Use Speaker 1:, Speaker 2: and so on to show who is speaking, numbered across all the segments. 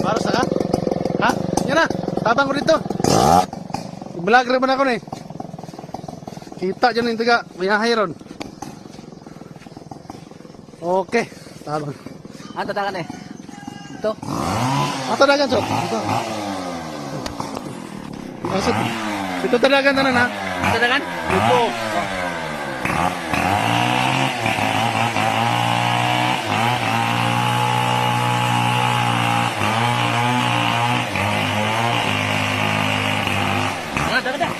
Speaker 1: Para saan? Ha? Yan na. Tabang ko dito. Vlog rin ako eh. Kita dyan yung tiga. Mayahay ron. Okay. Tabang.
Speaker 2: Tatakan eh. Ito.
Speaker 1: Tadagan, Chok. Ito. Masuk. Ito tadagan na na.
Speaker 2: Tatakan?
Speaker 1: Ito.
Speaker 2: Tatakan.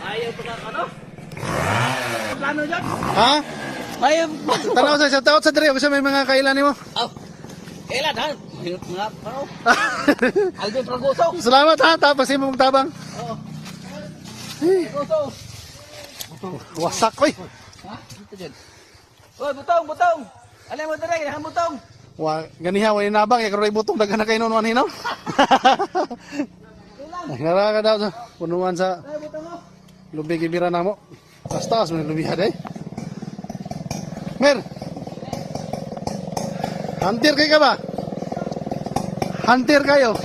Speaker 2: Ayaw pa ka ano? Plano dyan?
Speaker 1: Ha?
Speaker 2: Ayaw.
Speaker 1: Tanaw sa shout out sa diri. Kasi may mga kailan mo.
Speaker 2: Oh. Kailan ha? Mga paro. Alvin Fragoso.
Speaker 1: Salamat ha. Tapos mo tabang.
Speaker 2: Oo. Fragoso.
Speaker 1: Wasak koy.
Speaker 2: Ha? Dito dyan. Oh, butong, butong. Alam mo dali, ang butong.
Speaker 1: Wa ganiha wa inabang ya karoy butong daghan na kay noon hinaw. Nara ka daw sa punuan sa
Speaker 2: Ay, butong mo.
Speaker 1: lubig ibira namo. Taas mo lubihan eh. Mer. Hunter kay ka ba? Hunter kayo.